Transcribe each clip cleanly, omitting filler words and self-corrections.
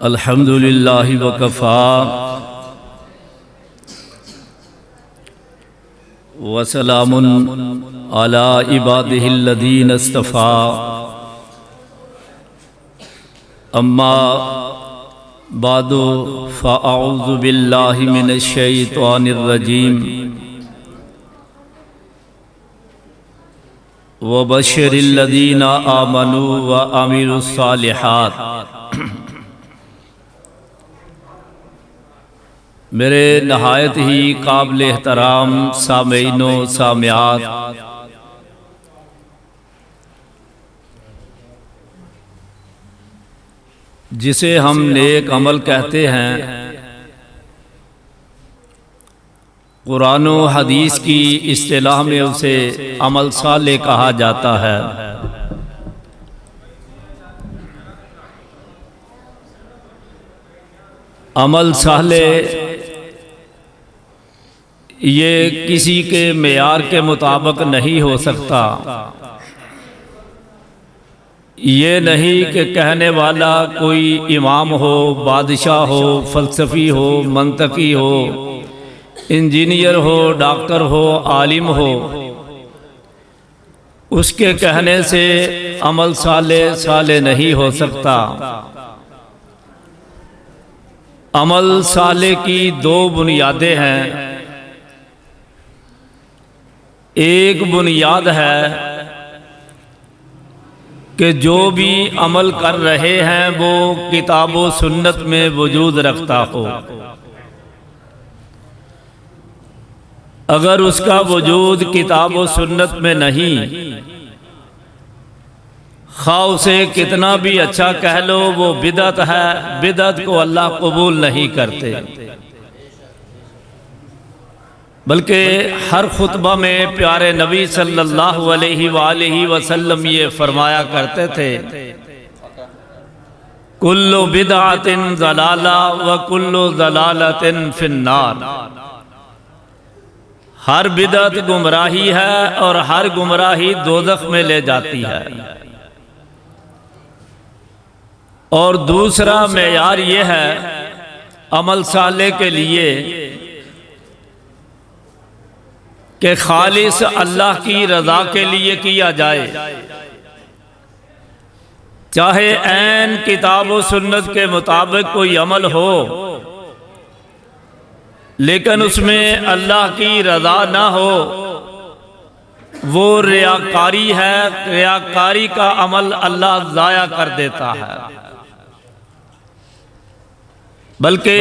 الحمد للہ وکفی وسلام علی عبادہ الذین اصطفی اما بعد فاعوذ باللہ من الشیطان الرجیم وبشر الذین آمنوا وعملوا الصالحات۔ میرے نہایت ہی قابل احترام سامعین و سامعات، جسے ہم نیک عمل کہتے ہیں، قرآن و حدیث کی اصطلاح میں اسے عمل صالح کہا جاتا ہے۔ عمل صالح یہ کسی کے معیار کے مطابق نہیں ہو سکتا۔ یہ نہیں کہ کہنے والا کوئی امام ہو، بادشاہ ہو، فلسفی ہو، منطقی ہو، انجینئر ہو، ڈاکٹر ہو، عالم ہو، اس کے کہنے سے عمل صالح نہیں ہو سکتا۔ عمل صالح کی دو بنیادیں ہیں۔ ایک بنیاد ہے کہ جو بھی عمل کر رہے ہیں وہ کتاب و سنت میں وجود رکھتا ہو۔ اگر اس کا وجود کتاب و سنت میں نہیں، خواہ اسے کتنا بھی اچھا کہہ لو، وہ بدعت ہے۔ بدعت کو اللہ قبول نہیں کرتے، بلکہ ہر خطبہ میں پیارے نبی صلی اللہ علیہ وآلہ وسلم یہ فرمایا کرتے تھے، کل بدعت ضلالہ وکل ضلالۃ فی النار۔ ہر بدعت گمراہی ہے اور ہر گمراہی دوزخ میں لے جاتی ہے۔ اور دوسرا معیار یہ ہے عمل صالح کے لیے کہ خالص اللہ کی رضا کے لیے کیا جائے، چاہے عین کتاب و سنت کے مطابق کوئی عمل ہو، لیکن اس میں اللہ کی رضا نہ ہو، وہ ریاکاری ہے۔ ریاکاری کا عمل اللہ ضائع کر دیتا ہے۔ بلکہ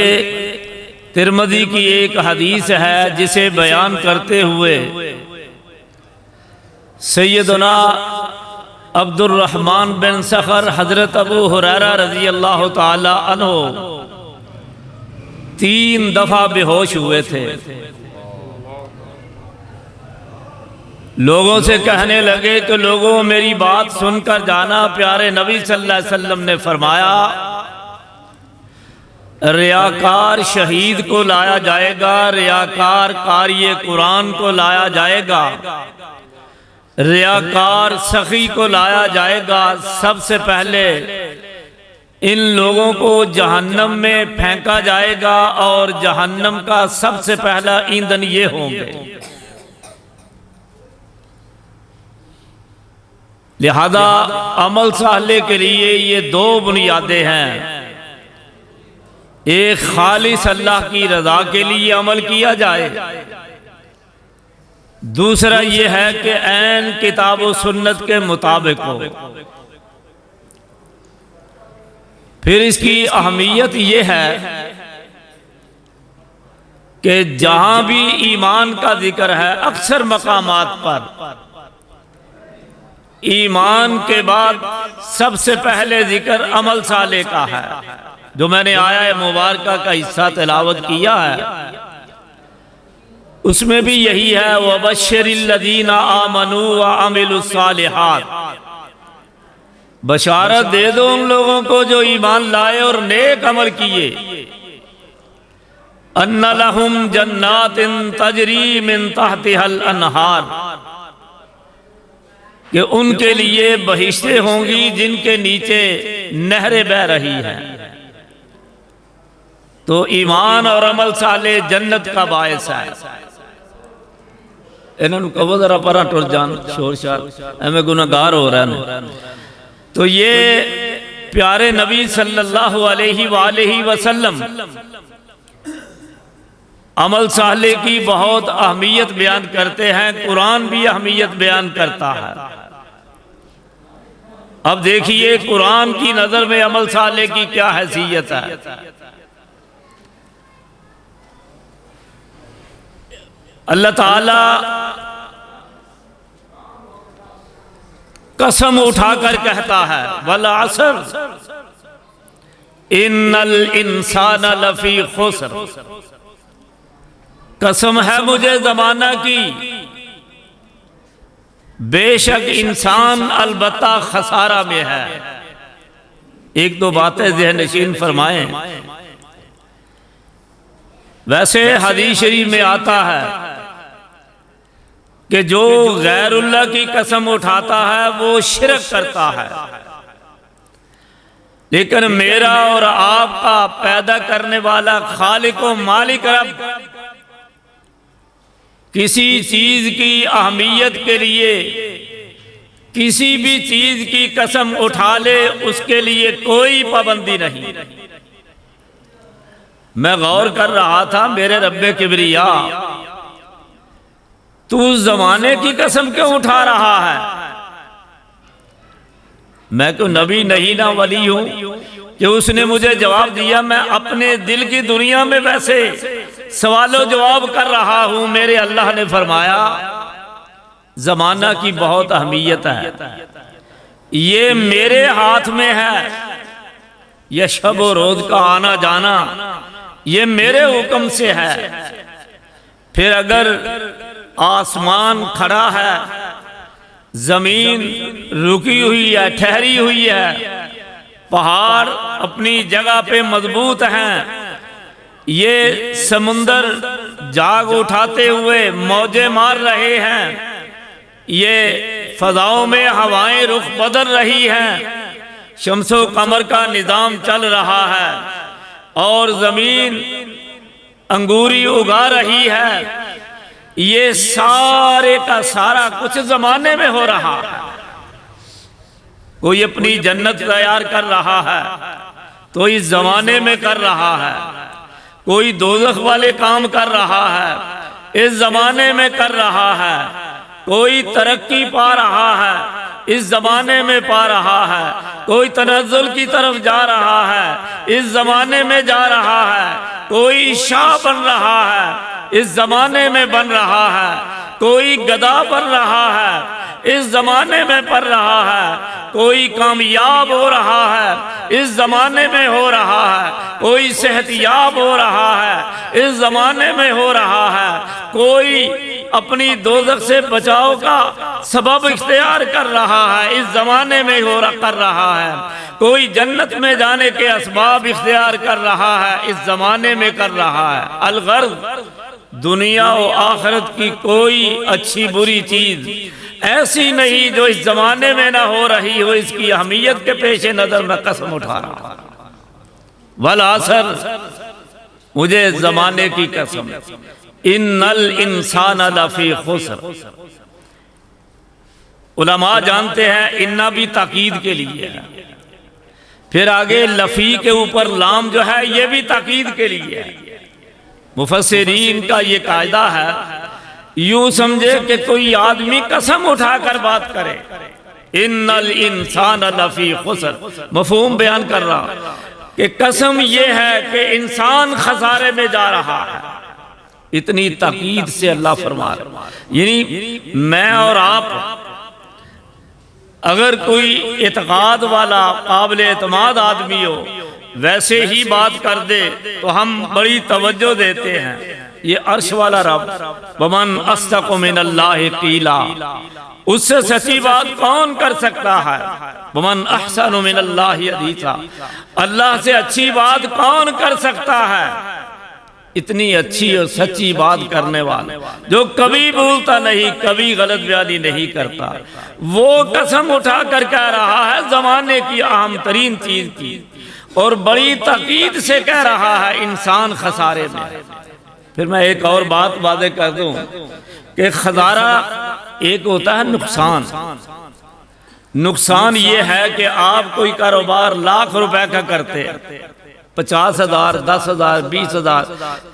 ترمذی کی ایک حدیث ہے جسے بیان کرتے ہوئے سیدنا عبد الرحمن بن صخر حضرت ابو ہریرہ رضی اللہ تعالی عنہ 3 دفعہ بے ہوش ہوئے تھے۔ لوگوں سے کہنے لگے کہ لوگوں میری بات سن کر جانا، پیارے نبی صلی اللہ علیہ وسلم نے فرمایا، ریاکار شہید کو لایا جائے گا، ریاکار قاری قرآن کو لایا جائے گا، ریاکار سخی کو لایا جائے گا۔ سب سے پہلے ان لوگوں کو جہنم میں پھینکا جائے گا، اور جہنم کا سب سے پہلا ایندھن یہ ہوں گے۔ لہذا عمل صالح کے لیے یہ 2 بنیادیں ہیں۔ ایک خالص اللہ کی رضا کے لیے عمل کیا جائے، دوسرا یہ ہے کہ عین کتاب و سنت کے مطابق ہو۔ پھر اس کی اہمیت یہ ہے کہ جہاں بھی ایمان کا ذکر ہے، اکثر مقامات پر ایمان کے بعد سب سے پہلے ذکر عمل صالح کا ہے، جو میں نے آیہ مبارکہ کا حصہ تلاوت کیا ہے۔ اس میں بھی یہی ہے، وَبَشِّرِ الَّذِينَ آمَنُوا وَعَمِلُوا الصَّالِحَاتِ۔ بشارت دے دو ان لوگوں کو جو ایمان لائے اور نیک عمل کیے، أَنَّ لَهُمْ جَنَّاتٍ تَجْرِي مِن تَحْتِهَا الْأَنْهَارُ، کہ ان کے لیے بہشتیں ہوں گی جن کے نیچے نہریں بہہ رہی ہیں۔ تو ایمان اور عمل صالح جنت کا باعث ہے۔ انہوں نے کہو ذرا پرا ٹر جان، شور شار ہمیں گناہگار ہو رہا ہے۔ تو یہ پیارے نبی صلی اللہ علیہ وآلہ وسلم عمل صالح کی بہت اہمیت بیان کرتے ہیں، قرآن بھی اہمیت بیان کرتا ہے۔ اب دیکھیے قرآن کی نظر میں عمل صالح کی کیا حیثیت ہے۔ اللہ تعالی قسم اٹھا کر کہتا ہے والعصر ان الانسان لفی خسر، قسم ہے مجھے زمانہ کی، بے شک انسان البتہ خسارہ میں ہے۔ ایک دو باتیں ذہن نشین فرمائیں۔ ویسے حدیث شریف میں آتا ہے کہ جو غیر اللہ کی قسم اٹھاتا ہے وہ شرک کرتا ہے، لیکن میرا اور آپ کا پیدا کرنے والا خالق و مالک رب کسی چیز کی اہمیت کے لیے کسی بھی چیز کی قسم اٹھا لے، اس کے لیے کوئی پابندی نہیں۔ میں غور کر رہا تھا، میرے رب کبریا تو زمانے کی قسم کیوں اٹھا رہا ہے؟ میں تو نبی نہیں نہ ولی ہوں کہ اس نے مجھے جواب دیا۔ میں اپنے دل کی دنیا میں ویسے سوال و جواب کر رہا ہوں۔ میرے اللہ نے فرمایا زمانہ کی بہت اہمیت ہے، یہ میرے ہاتھ میں ہے، یہ شب و روز کا آنا جانا یہ میرے حکم سے ہے۔ پھر اگر آسمان کھڑا ہے، زمین رکی ہوئی ہے، ٹھہری ہوئی ہے، پہاڑ اپنی جگہ پہ مضبوط ہیں، یہ سمندر جاگ اٹھاتے ہوئے موجیں مار رہے ہیں، یہ فضاؤں میں ہوائیں رخ بدل رہی ہیں، شمس و قمر کا نظام چل رہا ہے، اور زمین انگوری اگا رہی ہے، یہ سارے کا سارا کچھ زمانے میں ہو رہا ہے۔ کوئی اپنی جنت تیار کر رہا ہے تو اس زمانے میں کر رہا ہے، کوئی دوزخ والے کام کر رہا ہے اس زمانے میں کر رہا ہے، کوئی ترقی پا رہا ہے اس زمانے میں پا رہا ہے، کوئی تنزل کی طرف جا رہا ہے اس زمانے میں جا رہا ہے، کوئی شاہ بن رہا ہے اس زمانے میں بن رہا ہے، کوئی گدا بن رہا ہے اس زمانے میں پڑھ رہا ہے، کوئی کامیاب ہو رہا ہے اس زمانے میں ہو رہا ہے، کوئی صحت یاب ہو رہا ہے اس زمانے میں ہو رہا ہے، کوئی اپنی دوزخ سے بچاؤ کا سبب اختیار کر رہا ہے اس زمانے میں کر رہا ہے، کوئی جنت میں جانے کے اسباب اختیار کر رہا ہے اس زمانے میں کر رہا ہے۔ الغرض دنیا و آخرت کی کوئی اچھی بری چیز ایسی نہیں جو اس زمانے میں نہ ہو رہی ہو، اس کی اہمیت کے پیش نظر میں قسم اٹھا رہا ہوں۔ والعصر مجھے زمانے کی قسم، ان الانسان لفی خسر۔ علماء جانتے ہیں انہ بھی تاکید کے لیے ہے، پھر آگے لفی کے اوپر لام جو ہے یہ بھی تاکید کے لیے ہے۔ مفسرین کا یہ قاعدہ ہے، یوں سمجھے کہ کوئی آدمی قسم اٹھا کر بات کرے، ان الانسان لفی خسر، مفہوم بیان کر رہا کہ قسم یہ ہے کہ انسان خسارے میں جا رہا ہے۔ اتنی تاکید سے اللہ فرما رہا ہے، یعنی میں اور آپ اگر کوئی اعتقاد والا قابل اعتماد آدمی ہو ویسے ہی بات کر دے تو ہم بڑی توجہ دیتے ہیں۔ یہ عرش والا رب ومن اصدق من اللہ قیلا، اس سے سچی بات کون کر سکتا ہے؟ ومن احسن من اللہ حدیثا، اللہ سے اچھی بات کون کر سکتا ہے؟ اتنی اچھی اور سچی بات کرنے والا جو کبھی بھولتا نہیں، کبھی غلط بیانی نہیں کرتا، وہ قسم اٹھا کر کہہ رہا ہے زمانے کی اہم ترین چیز کی، اور بڑی تاکید سے کہہ رہا ہے انسان خسارے میں۔ پھر میں ایک اور بات واضح کر دوں کہ خسارہ ایک ہوتا ہے نقصان۔ نقصان یہ ہے کہ آپ کوئی کاروبار لاکھ روپے کا کرتے، 50,000 10,000 20,000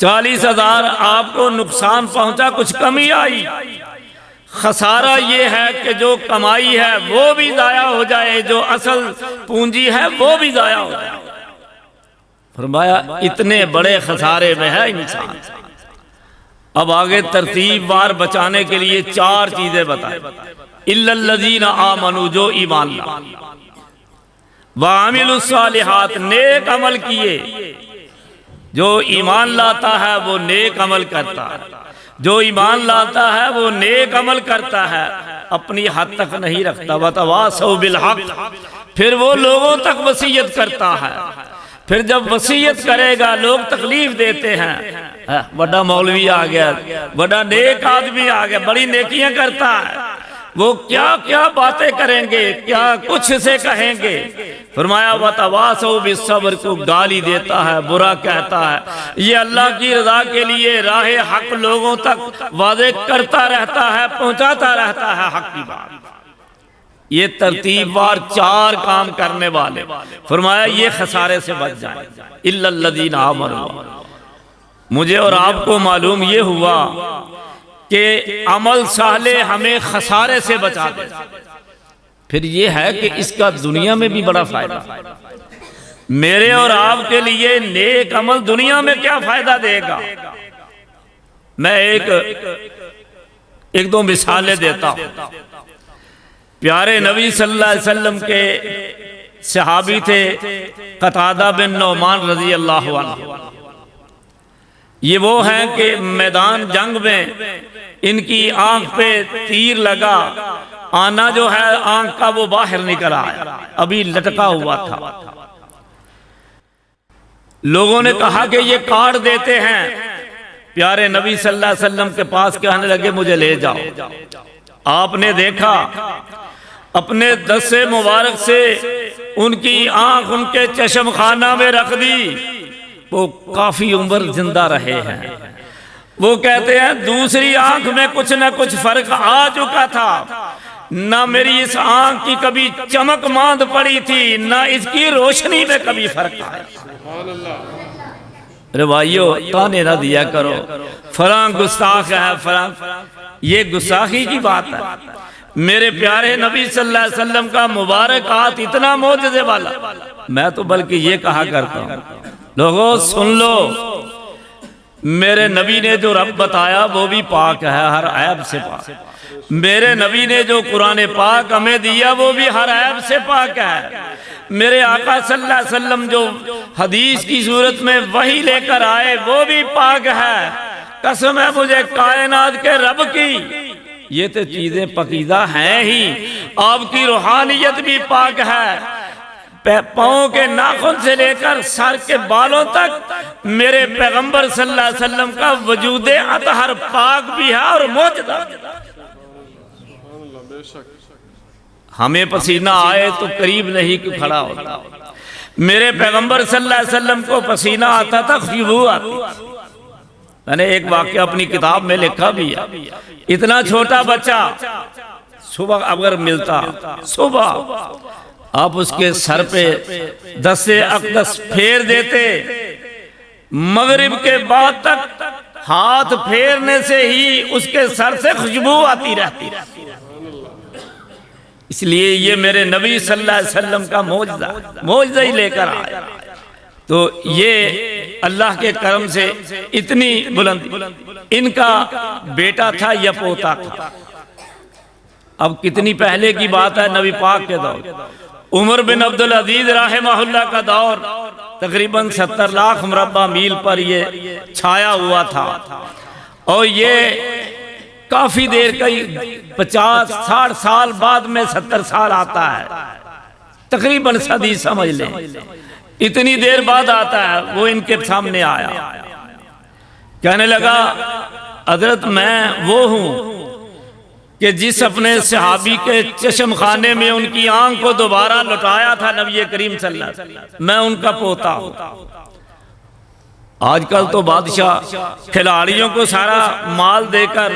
40,000 آپ کو نقصان پہنچا، کچھ کمی آئی۔ خسارہ یہ ہے کہ جو کمائی ہے وہ بھی ضائع ہو جائے، جو اصل پونجی ہے وہ بھی ضائع ہو جائے۔ فرمایا اتنے بڑے خسارے میں ہے انسان۔ اب آگے ترتیب وار بچانے کے لیے 4 چیزیں بتائیں۔ الا الذین آمنوا، جو ایمان لائے، وعملوا الصالحات، نیک عمل کیے۔ جو ایمان لاتا ہے وہ نیک عمل کرتا ہے، جو ایمان لاتا ہے وہ نیک عمل کرتا ہے، اپنی حد تک نہیں رکھتا۔ وتواصوا بالحق، پھر وہ لوگوں تک وصیت کرتا ہے۔ پھر جب وصیت کرے گا لوگ تکلیف دیتے ہیں، بڑا مولوی آ گیا، بڑا نیک آدمی آ گیا، بڑی نیکیاں کرتا ہے، وہ کیا کیا باتیں کریں گے، کیا کچھ سے کہیں گے۔ فرمایا وتواصوا بالصبر، کو گالی دیتا ہے، برا کہتا ہے، یہ اللہ کی رضا کے لیے راہ حق لوگوں تک واضح کرتا رہتا ہے، پہنچاتا رہتا ہے حق کی بات۔ یہ ترتیب وار 4 کام کرنے والے، فرمایا یہ خسارے سے بچ جائیں۔ الا الذین آمنوا، مجھے اور آپ کو معلوم یہ ہوا کہ عمل صالح ہمیں خسارے سے بچا دے۔ پھر یہ ہے کہ اس کا دنیا میں بھی بڑا فائدہ، میرے اور آپ کے لیے نیک عمل دنیا میں کیا فائدہ دے گا۔ میں ایک دو مثالیں دیتا ہوں۔ پیارے نبی صلی اللہ علیہ وسلم کے صحابی تھے قتادہ بن نعمان رضی اللہ عنہ۔ یہ وہ ہیں کہ میدان جنگ میں ان کی آنکھ پہ تیر لگا، آنا جو ہے آنکھ کا وہ باہر نکل آیا، ابھی لٹکا ہوا تھا۔ لوگوں نے کہا کہ یہ کاٹ دیتے ہیں۔ پیارے نبی صلی اللہ علیہ وسلم کے پاس کہنے لگے مجھے لے جاؤ۔ آپ نے دیکھا اپنے دست مبارک سے ان کی آنکھ ان کے چشم خانہ میں رکھ دی، وہ کافی عمر زندہ رہے ہیں۔ وہ کہتے ہیں دوسری آنکھ میں کچھ نہ کچھ فرق آ چکا تھا، نہ میری اس آنکھ کی کبھی چمک ماند پڑی تھی، نہ اس کی روشنی میں کبھی فرق آیا۔ ارے بھائیو تانے نہ دیا کرو، فلاں گستاخ ہے فلاں، یہ گستاخی کی بات ہے۔ میرے پیارے نبی صلی اللہ علیہ وسلم کا مبارک ہاتھ اتنا معجزے والا، میں تو بلکہ یہ کہا کرتا ہوں لوگوں سن لو، میرے نبی نے جو رب بتایا وہ بھی پاک ہے، ہر عیب سے پاک۔ میرے نبی نے جو قرآن پاک ہمیں دیا وہ بھی ہر عیب سے پاک ہے۔ میرے آقا صلی اللہ علیہ وسلم جو حدیث کی صورت میں وحی لے کر آئے وہ بھی پاک ہے۔ قسم ہے مجھے کائنات کے رب کی، یہ تو چیزیں پاکیزہ ہیں ہی، آپ کی روحانیت بھی پاک ہے۔ پاؤں کے ناخن سے لے کر سر کے بالوں تک میرے پیغمبر صلی اللہ علیہ وسلم کا وجود اطہر پاک بھی ہے اور معجزہ۔ ہمیں پسینہ آئے تو قریب نہیں کہ کھڑا ہوتا، میرے پیغمبر صلی اللہ علیہ وسلم کو پسینہ آتا تھا، خوشبو آتی۔ میں نے ایک واقعہ اپنی کتاب میں لکھا بھی ہے، اتنا چھوٹا بچہ صبح اگر ملتا، صبح آپ اس کے سر پہ دست اقدس پھیر دیتے، مغرب کے بعد تک ہاتھ پھیرنے سے ہی اس کے سر سے خوشبو آتی رہتی۔ اس لیے یہ میرے نبی صلی اللہ علیہ وسلم کا معجزہ ہی لے کر آیا۔ تو یہ اللہ کے کرم سے اتنی بلندی، ان کا بیٹا تھا یا پوتا تھا، اب کتنی پہلے کی بات ہے، نبی پاک کے دور، عمر بن عبدالعزیز رحمہ اللہ کا دور، تقریباً 70 لاکھ مربع میل پر یہ چھایا ہوا تھا، اور یہ کافی دیر کئی 50-60 سال بعد میں 70 سال آتا ہے، تقریباً صدی سمجھ لیں، اتنی دیر بعد آتا ہے۔ وہ ان کے سامنے آیا، کہنے لگا حضرت میں وہ ہوں کہ جس اپنے صحابی کے چشم خانے میں ان کی آنکھ کو دوبارہ لٹایا تھا نبی کریم صلی اللہ علیہ وسلم، میں ان کا پوتا ہوں۔ آج کل تو بادشاہ کھلاڑیوں کو سارا مال دے کر،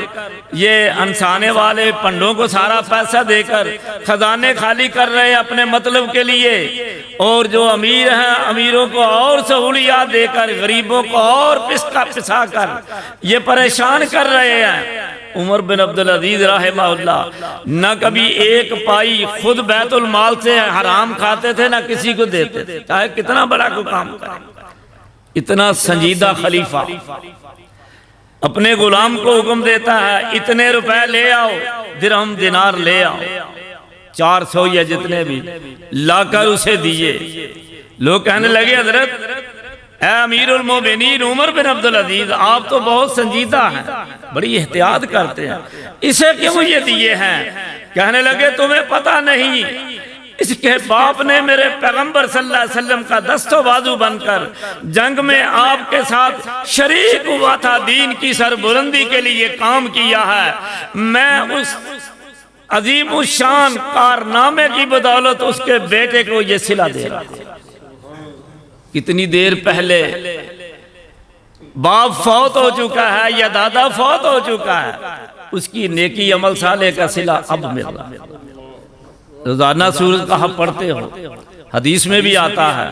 یہ انسانے والے پنڈوں کو سارا پیسہ دے کر خزانے خالی کر رہے ہیں اپنے مطلب کے لیے، اور جو امیر ہیں امیروں کو اور سہولیات دے کر غریبوں کو اور پسا کر یہ پریشان کر رہے ہیں۔ عمر بن عبدالعزیز رحمہ اللہ نہ کبھی ایک پائی خود بیت المال سے حرام کھاتے تھے، نہ کسی کو دیتے تھے، چاہے کتنا بڑا کوئی کام کرے۔ اتنا سنجیدہ خلیفہ اپنے غلام کو حکم دیتا ہے اتنے روپے لے آؤ، درہم دینار لے آؤ، 400 یا جتنے بھی لا کر اسے دیے۔ لوگ کہنے لگے حضرت اے امیر المومنین عمر بن عبدالعزیز، آپ تو بہت سنجیدہ ہیں، بڑی احتیاط کرتے ہیں، اسے کیوں یہ دیے ہیں؟ کہنے لگے تمہیں پتہ نہیں، اس کے باپ نے میرے پیغمبر صلی اللہ علیہ وسلم کا دست و بازو بن کر جنگ میں آپ کے ساتھ شریک ہوا تھا، دین کی سربلندی کے لیے کام کیا ہے، میں اس عظیم الشان کارنامے کی بدولت اس کے بیٹے کو یہ صلہ دے رہا ہوں۔ کتنی دیر پہلے باپ فوت ہو چکا ہے یا دادا فوت ہو چکا ہے، اس کی نیکی عمل صالح کا صلہ اب مل رہا ہے۔ روزانہ سورۃ کہف پڑھتے ہو، حدیث میں بھی آتا ہے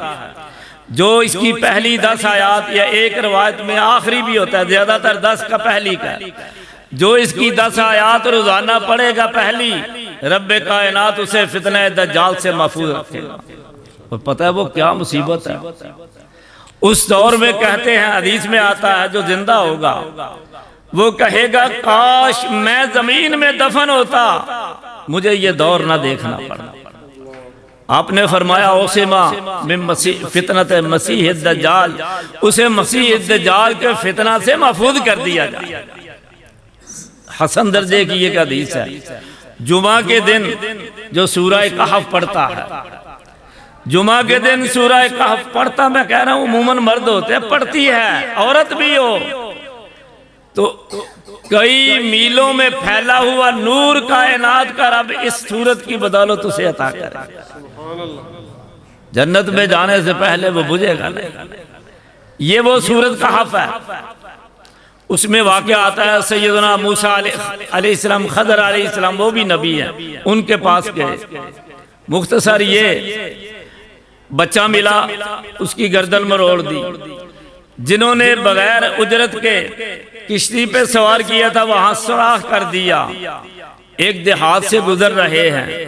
جو اس کی پہلی 10 آیات یا ایک روایت میں آخری بھی ہوتا ہے، زیادہ تر 10 کا پہلی کا، جو اس کی 10 آیات روزانہ پڑھے گا پہلی، رب کائنات اسے فتنہ دجال سے محفوظ رکھے گا۔ اور پتہ ہے وہ کیا مصیبت ہے، اس دور میں کہتے ہیں حدیث میں آتا ہے جو زندہ ہوگا وہ کہے گا کاش میں زمین میں دفن ہوتا، مجھے یہ دور نہ دیکھنا پڑا۔ آپ نے فرمایا اوسما من فتنۃ مسیح الدجال، اسے مسیح الدجال کے فتنہ سے محفوظ کر دیا جائے۔ حسن درجے کی یہ حدیث ہے۔ جمعہ کے دن جو سورہ کہف پڑھتا ہے، جمعہ کے دن سورہ کہف پڑھتا، میں کہہ رہا ہوں عموماً مرد ہوتے ہیں، پڑھتی ہے عورت بھی ہو تو کئی میلوں میں پھیلا ہوا نور کائنات کا رب اس سورت کی بدولت اسے عطا کرے، جنت میں جانے سے پہلے وہ بجھے گا نہیں۔ یہ وہ سورت کہف ہے، اس میں واقعہ آتا ہے سیدنا موسیٰ علیہ السلام، خضر علیہ السلام وہ بھی نبی ہیں، ان کے پاس گئے، مختصر یہ بچہ ملا، اس کی گردن مروڑ دی، جنہوں نے بغیر اجرت کے کشتی پہ سوار کیا تھا وہاں سوراخ کر دیا، ایک دیہات سے گزر رہے ہیں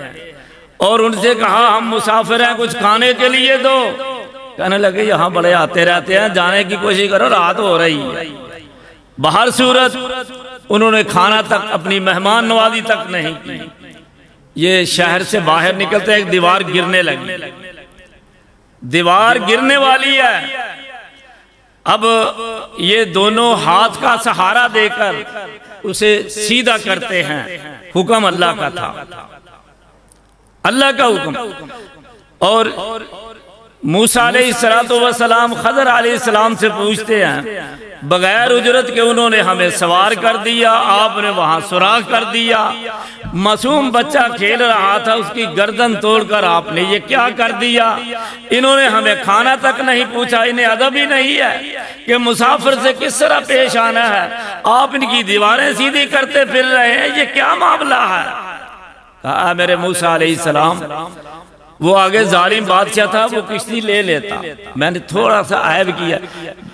اور ان سے کہا ہم مسافر ہیں کچھ کھانے کے لیے دو، کہنے لگے یہاں بڑے آتے رہتے ہیں، جانے کی کوشش کرو، رات ہو رہی ہے۔ باہر صورت انہوں نے کھانا تک اپنی مہمان نوازی تک نہیں کی، یہ شہر سے باہر نکلتے ایک دیوار گرنے لگی، دیوار گرنے والی ہے، اب یہ دونوں ہاتھ کا سہارا دے کر اسے سیدھا کرتے ہیں، حکم اللہ کا تھا، اللہ کا حکم۔ اور موسیٰ علیہ السلام خضر علیہ السلام سے پوچھتے ہیں بغیر اجرت کے انہوں نے ہمیں سوار کر دیا، آپ نے وہاں سوراخ کر دیا، معصوم بچہ کھیل رہا تھا اس کی گردن توڑ کر آپ نے یہ کیا کر دیا، انہوں نے ہمیں کھانا تک نہیں پوچھا، انہیں ادب ہی نہیں ہے کہ مسافر سے کس طرح پیش آنا ہے، آپ ان کی دیواریں سیدھی کرتے پھر رہے ہیں، یہ کیا معاملہ ہے؟ کہا میرے موسیٰ علیہ السلام، وہ آگے ظالم بادشاہ تھا، وہ کشتی لے لیتا، میں نے تھوڑا سا عیب کیا،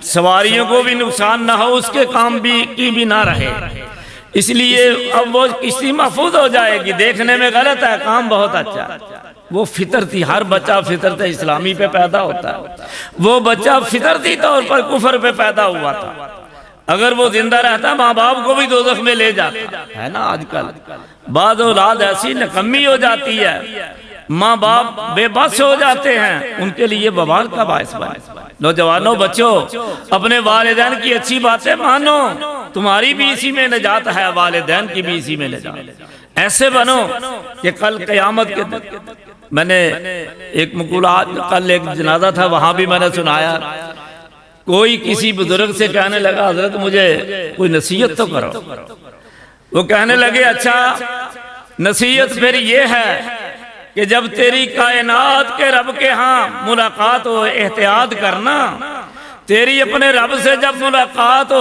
سواریوں کو بھی نقصان نہ ہو، اس کے کام کی بھی نہ رہے، اس لیے اب وہ کشتی محفوظ ہو جائے گی، دیکھنے میں غلط ہے، کام بہت اچھا ہے۔ وہ فطرتی، ہر بچہ فطرت اسلامی پہ پیدا ہوتا ہے، وہ بچہ فطرتی طور پر کفر پہ پیدا ہوا تھا، اگر وہ زندہ رہتا ماں باپ کو بھی دوزخ میں لے جاتا ہے نا۔ آج کل بعض اولاد ایسی نکمی ہو جاتی ہے، ماں باپ بے بس ہو جاتے ہیں، ان کے لیے بوال کا باعث بنے۔ نوجوانوں، بچوں، اپنے والدین کی اچھی باتیں مانو، تمہاری بھی اسی میں نجات ہے، والدین کی بھی اسی میں نجات۔ ایسے بنو کہ کل قیامت کے دن، میں نے ایک مقولات، کل ایک جنازہ تھا وہاں بھی میں نے سنایا، کوئی کسی بزرگ سے کہنے لگا حضرت مجھے کوئی نصیحت تو کرو، وہ کہنے لگے اچھا نصیحت پھر یہ ہے کہ جب تیری کائنات کے رب کے ہاں ملاقات ہو احتیاط کرنا، تیری اپنے رب سے جب ملاقات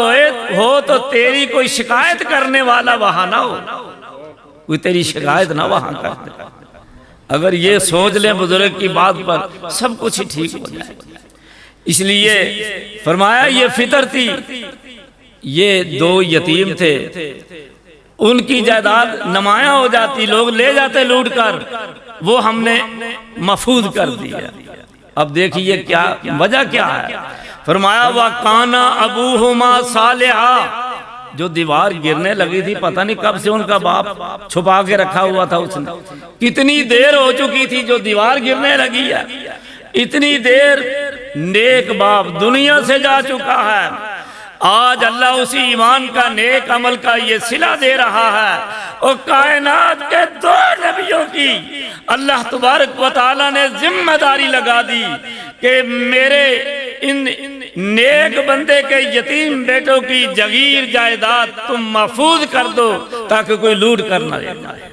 ہو تو تیری کوئی شکایت کرنے والا وہاں نہ ہو، کوئی تیری شکایت نہ وہاں کر دے۔ اگر یہ سوچ لیں بزرگ کی بات پر سب کچھ ہی ٹھیک ہو جائے۔ اس لیے فرمایا یہ فطر تھی، یہ دو یتیم تھے، ان کی جائیداد نمایاں ہو جاتی، لوگ لے جاتے لوٹ کر، وہ ہم نے محفوظ کر دیا۔ اب دیکھیے کیا وجہ کیا ہے، فرمایا وَكَانَ أَبُوهُمَا صَالِحًا، جو دیوار گرنے لگی تھی پتہ نہیں کب سے ان کا باپ چھپا کے رکھا ہوا تھا، اس نے کتنی دیر ہو چکی تھی جو دیوار گرنے لگی ہے، اتنی دیر نیک باپ دنیا سے جا چکا ہے، آج اللہ اسی ایمان کا نیک عمل کا یہ صلہ دے رہا ہے، اور کائنات کے دو نبیوں کی اللہ تبارک و تعالی نے ذمہ داری لگا دی کہ میرے ان نیک بندے کے یتیم بیٹوں کی جگیر جائیداد تم محفوظ کر دو تاکہ کوئی لوٹ کر نہ لے جائے۔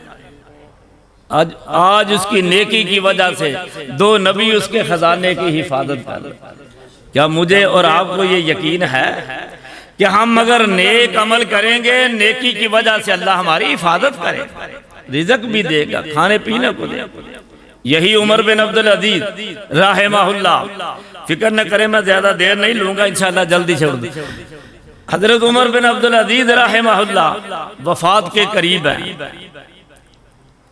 آج اس کی نیکی کی وجہ سے دو نبی اس کے خزانے کی حفاظت کر رہے۔ کیا مجھے اور آپ کو یہ یقین ہے کہ ہم اگر نیک عمل کریں گے نیکی کی وجہ سے اللہ ہماری حفاظت کرے، رزق بھی دے گا، کھانے پینے کو دے گا۔ یہی عمر بن عبدالعزیز رحمہ اللہ، فکر نہ کریں میں زیادہ دیر نہیں لوں گا، انشاءاللہ جلدی چھوڑ دیں۔ حضرت عمر بن عبدالعزیز رحمہ اللہ وفات کے قریب ہیں،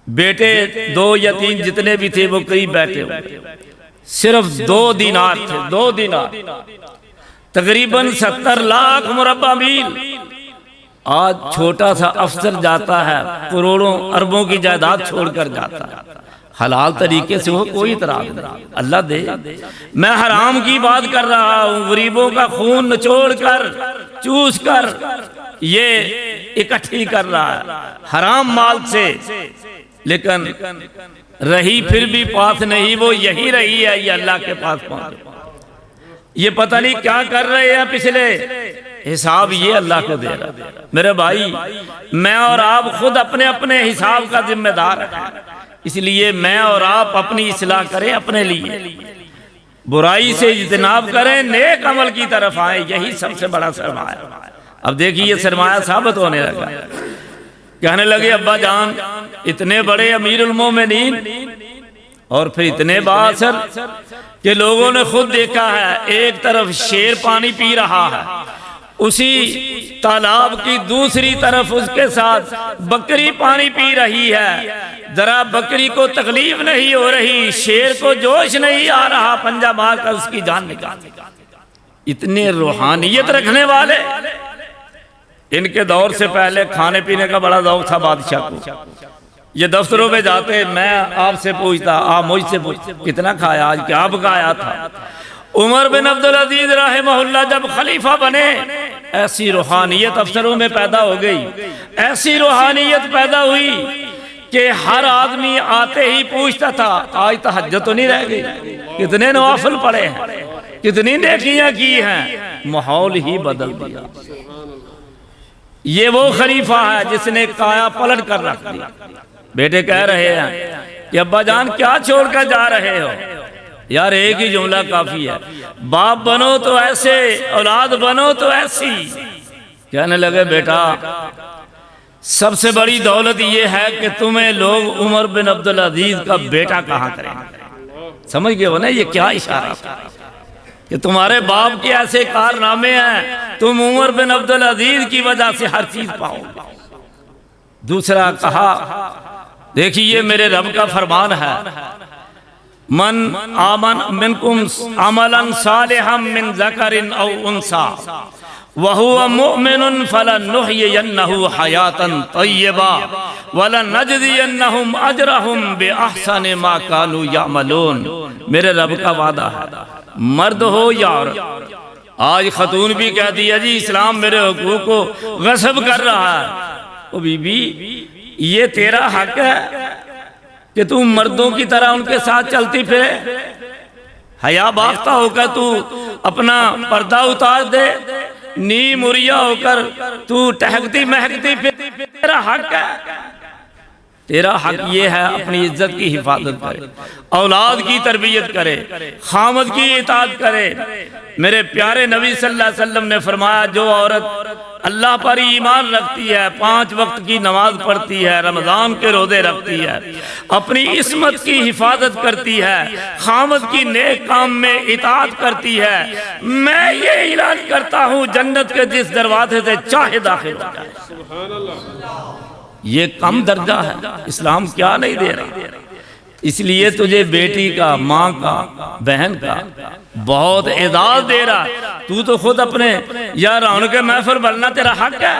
بیٹے دو یا تین جتنے بھی تھے وہ قریب بیٹھے ہوئے، صرف 2 دینار تھے، 2 دینار، تقریباً 70 لاکھ مربع میل۔ آج چھوٹا سا افسر جاتا ہے کروڑوں اربوں کی جائیداد چھوڑ کر جاتا ہے، حلال طریقے سے ہو کوئی اعتراض نہیں، اللہ دے۔ میں حرام کی بات کر رہا ہوں، غریبوں کا خون نچوڑ کر چوس کر یہ اکٹھی کر رہا ہے حرام مال سے، لیکن رہی پھر بھی پاس نہیں، وہ یہی رہی ہے، یہ اللہ کے پاس پہنچے۔ یہ پتہ نہیں کیا کر رہے ہیں پچھلے، حساب یہ اللہ کو دے رہا۔ میرے بھائی میں اور آپ خود اپنے اپنے حساب کا ذمہ دار ہیں، اس لیے میں اور آپ اپنی اصلاح کریں، اپنے لیے برائی سے اجتناب کریں، نیک عمل کی طرف آئیں، یہی سب سے بڑا سرمایہ۔ اب دیکھیے یہ سرمایہ ثابت ہونے لگا، کہنے لگے ابا جان اتنے بڑے امیر المومنین اور پھر اتنے بااثر کہ لوگوں نے خود دیکھا ہے، ایک طرف شیر پانی پی رہا ہے، اسی تالاب کی دوسری طرف اس کے ساتھ بکری پانی پی رہی ہے، ذرا بکری کو تکلیف نہیں ہو رہی، شیر کو جوش نہیں آ رہا، پنجہ مار کر اس کی جان نکال۔ اتنے روحانیت رکھنے والے، ان کے دور سے پہلے کھانے پینے کا بڑا ذوق تھا بادشاہ کو، یہ دفتروں میں جاتے میں آپ سے پوچھتا، آپ مجھ سے پوچھتے کتنا کھایا آج، کیا پکایا تھا۔ عمر بن عبدالعزیز رحمہ اللہ جب خلیفہ بنے، ایسی روحانیت افسروں میں پیدا ہو گئی، ایسی روحانیت پیدا ہوئی کہ ہر آدمی آتے ہی پوچھتا تھا آج تہجد تو نہیں رہ گئی، کتنے نوافل پڑے ہیں، کتنی نیکیاں کی ہیں، ماحول ہی بدل دیا۔ یہ وہ خلیفہ ہے جس نے کایا پلٹ کر رکھ دیا۔ بیٹے کہہ رہے ہیں کہ ابا جان کیا چھوڑ کر جا رہے ہو؟ یار ایک ہی جملہ کافی ہے، باپ بنو تو ایسے، اولاد بنو تو ایسی۔ کہنے لگے بیٹا سب سے بڑی دولت یہ ہے کہ تمہیں لوگ عمر بن عبدالعزیز کا بیٹا کہاں کریں گے۔ سمجھ گئے ہو نا یہ کیا اشارہ تھا کہ تمہارے باپ کے ایسے کارنامے ہیں، تم عمر بن عبدالعزیز کی وجہ سے ہر چیز پاؤ۔ دوسرا کہا دیکھیے میرے رب کا فرمان ہے، من آمن منکم عملا صالحا من ذکر او انثى وهو مؤمن فلنحيينه حياة طيبة ولنجزينهم اجرهم باحسن ما كانوا يعملون۔ میرے رب کا وعدہ ہے، مرد ہو یا عورت، آج خاتون بھی کہتی ہے جی اسلام میرے حقوق کو غصب کر رہا ہے۔ او بی بی یہ تیرا حق ہے کہ تم مردوں کی طرح ان کے ساتھ چلتی پھرے، حیا باختہ ہو کر تو اپنا پردہ اتار دے، نی مریا ہو کر تو ٹہکتی مہکتی پھرتی، تیرا حق ہے۔ تیرا حق یہ ہے اپنی عزت کی حفاظت کرے، اولاد کی تربیت کرے، خامد کی اطاعت کرے۔ میرے پیارے نبی صلی اللہ علیہ وسلم نے فرمایا جو عورت اللہ پر ایمان رکھتی ہے، 5 وقت کی نماز پڑھتی ہے، رمضان کے روزے رکھتی ہے، اپنی عصمت کی حفاظت کرتی ہے، خامد کی نیک کام میں اطاعت کرتی ہے، میں یہ اعلان کرتا ہوں جنت کے جس دروازے سے چاہے داخل ہو جائے۔ سبحان اللہ۔ یہ کم درجہ ہے، اسلام کیا نہیں دے رہا؟ اس لیے تجھے بیٹی کا، ماں کا، بہن کا بہت اعزاز دے رہا ہے۔ تو خود اپنے یا رونق محفل بننا تیرا حق ہے،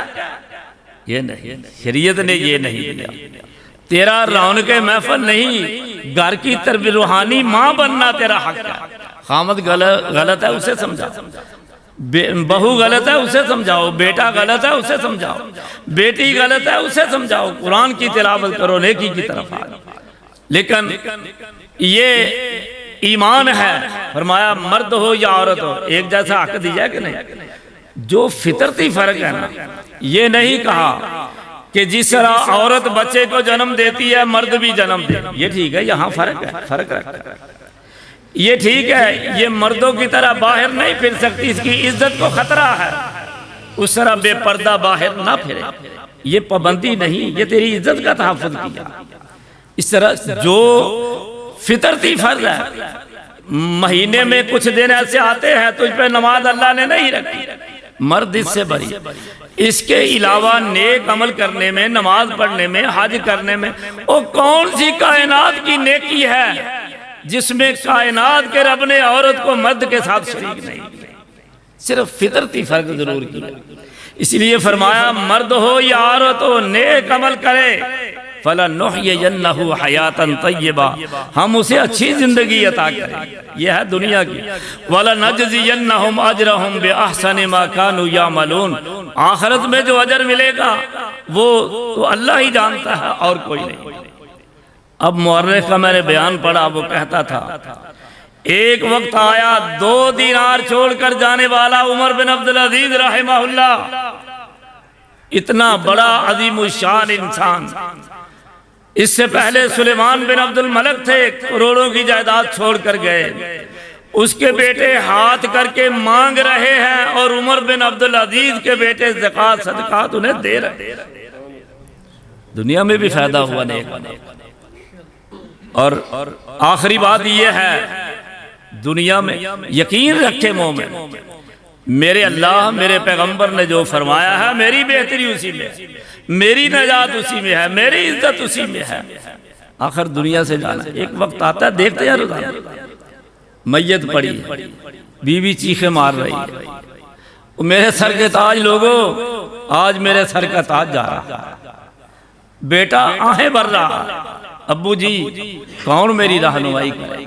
یہ نہیں، شریعت نے یہ نہیں دیا۔ تیرا رونق محفل نہیں، گھر کی تربیت روحانی ماں بننا تیرا حق ہے۔ خامد غلط ہے اسے سمجھا، بہو غلط ہے اسے سمجھاؤ، بیٹا غلط ہے اسے سمجھاؤ، بیٹی غلط ہے اسے سمجھاؤ، قرآن کی تلاوت کرو، نیکی کی طرف آؤ۔ لیکن یہ ایمان ہے، فرمایا مرد ہو یا عورت ہو ایک جیسا حق دیا کہ نہیں؟ جو فطرتی فرق ہے نا، یہ نہیں کہا کہ جس طرح عورت بچے کو جنم دیتی ہے مرد بھی جنم دے، یہ ٹھیک ہے، یہاں فرق ہے، فرق رکھتا ہے۔ یہ ٹھیک ہے، یہ مردوں کی طرح باہر نہیں پھر سکتی، اس کی عزت کو خطرہ ہے، اس طرح بے پردہ باہر نہ پھرے، یہ پابندی نہیں، یہ تیری عزت کا تحفظ کیا۔ اس طرح جو فطرتی فرض ہے، مہینے میں کچھ دن ایسے آتے ہیں تجھ پہ نماز اللہ نے نہیں رکھی، مرد اس سے بری۔ اس کے علاوہ نیک عمل کرنے میں، نماز پڑھنے میں، حج کرنے میں، وہ کون سی کائنات کی نیکی ہے جس میں کائنات کے رب نے عورت کو مرد کے ساتھ شریک نہیں کیا؟ صرف فطرتی فرق ضرور کیا۔ اس لیے فرمایا مرد ہو یا عورت ہو نیک عمل کرے، فَلَنُحْيِيَنَّهُ حَيَاةً طَيِّبَةً، ہم اسے اچھی زندگی عطا کریں، یہ ہے دنیا کی۔ وَلَنَجْزِيَنَّهُمْ أَجْرَهُمْ بِأَحْسَنِ مَا كَانُوا يَعْمَلُونَ، آخرت میں جو اجر ملے گا وہ تو اللہ ہی جانتا ہے اور کوئی نہیں۔ اب مورخ کا میں نے بیان پڑھا، وہ کہتا تھا ایک وقت آیا 2 دینار چھوڑ کر جانے والا عمر بن عبدالعزیز رحمہ اللہ، اتنا بڑا عظیم الشان انسان، اس سے پہلے سلیمان بن عبد الملک تھے، کروڑوں کی جائیداد چھوڑ کر گئے، اس کے بیٹے ہاتھ کر کے مانگ رہے ہیں اور عمر بن عبدالعزیز کے بیٹے زکوٰۃ صدقات انہیں دے رہے ہیں۔ دنیا میں بھی فائدہ ہوا نیک۔ اور آخری بات یہ ہے، دنیا میں یقین رکھے مومن، میرے اللہ میرے پیغمبر نے جو فرمایا ہے میری بہتری اسی میں ہے، میری نجات اسی میں ہے، میری عزت اسی میں ہے۔ آخر دنیا سے جانا ایک وقت آتا ہے، دیکھتے ہیں روزانہ میت پڑی ہے، بیوی چیخیں مار رہی ہے، میرے سر کے تاج لوگوں، آج میرے سر کا تاج جا رہا، بیٹا آہیں بھر رہا، ابو جی کون میری رہنمائی کرے؟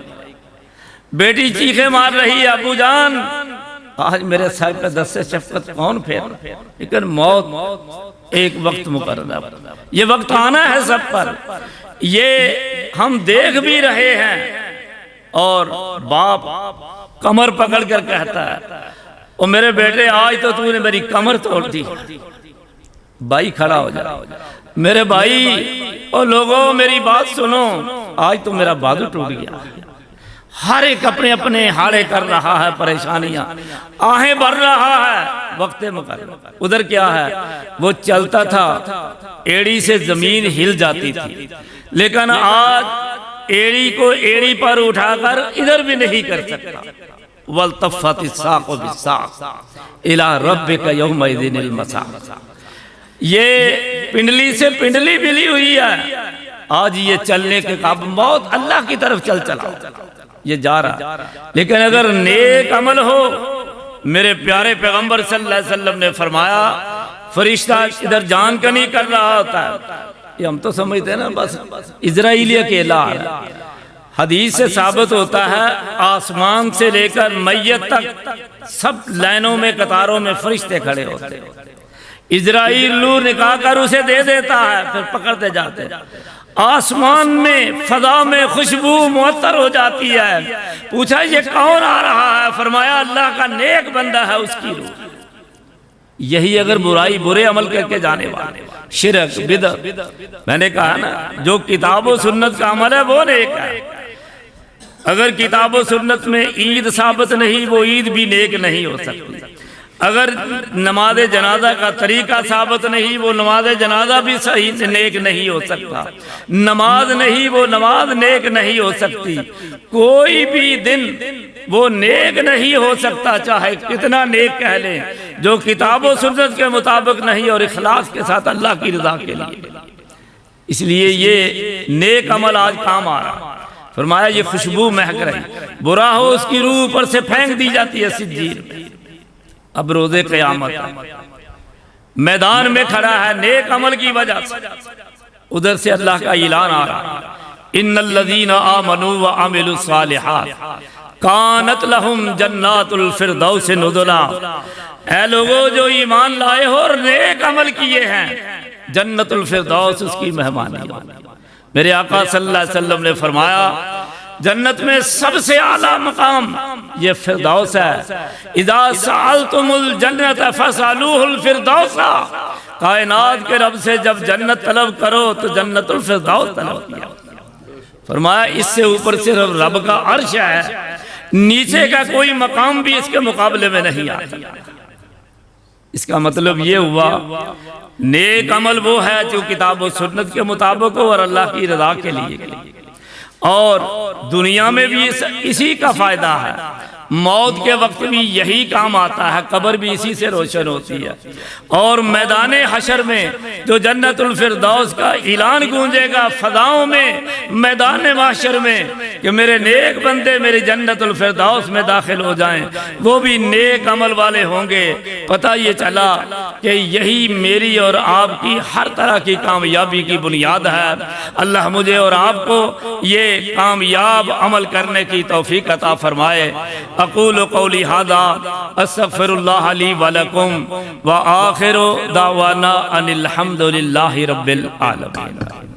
بیٹی چیخیں مار رہی ہے، ابو جان آج میرے سر پہ دست شفقت کون پھیر؟ لیکن موت ایک وقت مقرر ہے، یہ وقت آنا ہے سب پر، یہ ہم دیکھ بھی رہے ہیں۔ اور باپ کمر پکڑ کر کہتا ہے او میرے بیٹے آج تو نے میری کمر توڑ دی، بھائی کھڑا ہو جا، میرے بھائی او لوگوں میری بات سنو، آج تو میرا بازو ٹوٹ گیا۔ ہر ایک اپنے اپنے ہاڑے کر رہا ہے، پریشانیاں آہیں بھر رہا ہے، وقت مقرر۔ ادھر کیا ہے، وہ چلتا تھا ایڑی سے زمین ہل جاتی تھی، لیکن آج ایڑی کو ایڑی پر اٹھا کر ادھر بھی نہیں کر سکتا۔ وَالْتَفَّتِ السَّاقُ بِالسَّاقِ إِلَىٰ رَبِّكَ يَوْمَئِذٍ الْمَسَاقُ، یہ پنڈلی سے پنڈلی ملی ہوئی ہے، آج یہ چلنے کے قابل، موت اللہ کی طرف چلا یہ جا رہا۔ لیکن اگر نیک عمل ہو، میرے پیارے پیغمبر صلی اللہ علیہ وسلم نے فرمایا فرشتہ ادھر جان کا نہیں کر رہا ہوتا ہے، یہ ہم تو سمجھتے ہیں نا بس اسرائیلی اکیلا ہے۔ حدیث سے ثابت ہوتا ہے آسمان سے لے کر میت تک سب لائنوں میں قطاروں میں فرشتے کھڑے ہوتے ہیں، اسرائیل نور نکال کر اسے دے دیتا ہے، پھر پکڑتے جاتے ہیں، آسمان میں فضا میں خوشبو معطر ہو جاتی ہے۔ پوچھا یہ کون آ رہا ہے؟ فرمایا اللہ کا نیک بندہ ہے، اس کی روح۔ یہی اگر برائی برے عمل کر کے جانے والے شرک بدعت، میں نے کہا نا جو کتاب و سنت کا عمل ہے وہ نیک ہے۔ اگر کتاب و سنت میں عید ثابت نہیں وہ عید بھی نیک نہیں ہو سکتی۔ اگر نماز جنازہ کا طریقہ ثابت نہیں وہ نماز جنازہ بھی صحیح سے نیک نہیں ہو سکتا۔ نماز نہیں وہ نماز نیک نہیں ہو سکتی۔ کوئی بھی دن وہ نیک نہیں ہو سکتا چاہے کتنا نیک کہہ لیں، جو کتاب و سنت کے مطابق نہیں اور اخلاص کے ساتھ اللہ کی رضا کے لیے۔ اس لیے یہ نیک عمل آج کام آ رہا۔ فرمایا یہ خوشبو مہک رہی، برا ہو اس کی روح اوپر سے پھینک دی جاتی ہے سجیل۔ اب روز قیامت میدان میں کھڑا ہے نیک عمل کی وجہ سے، ادھر سے اللہ کا اعلان آ رہا ان الذین آمنوا وعملوا الصالحات کانت لہم جنات الفردوس نزلا۔ اے لوگو جو ایمان لائے ہو اور نیک عمل کیے ہیں، جنت الفردوس اس کی مہمانی۔ میرے آقا صلی اللہ علیہ وسلم نے فرمایا جنت میں سب سے اعلیٰ مقام یہ فردوس ہے۔ اذا سألتم الجنت فاسألوه الفردوس، کائنات کے رب سے جب جنت طلب کرو تو جنت الفردوس طلب کیا۔ فرمایا اس سے اوپر صرف رب کا عرش ہے، نیچے کا کوئی مقام بھی اس کے مقابلے میں نہیں آتا۔ اس کا مطلب یہ ہوا نیک عمل وہ ہے جو کتاب و سنت کے مطابق ہو اور اللہ کی رضا کے لیے، اور دنیا میں بھی اسی کا فائدہ ہے، موت کے وقت بھی یہی کام آتا ہے، قبر بھی اسی سے روشن ہوتی ہے۔ اور میدان حشر میں جو جنت الفردوس کا اعلان گونجے گا فضاؤں میں، میدان محشر میں، کہ میرے نیک بندے میری جنت الفردوس میں داخل ہو جائیں، وہ بھی نیک عمل والے ہوں گے۔ پتہ یہ چلا کہ یہی میری اور آپ کی ہر طرح کی کامیابی کی بنیاد ہے۔ اللہ مجھے اور آپ کو یہ کامیاب عمل کرنے کی توفیق عطا فرمائے۔ اقول قولی ھذا استغفر اللہ لی ولکم وآخر دعوانا ان الحمد للہ رب العالمین۔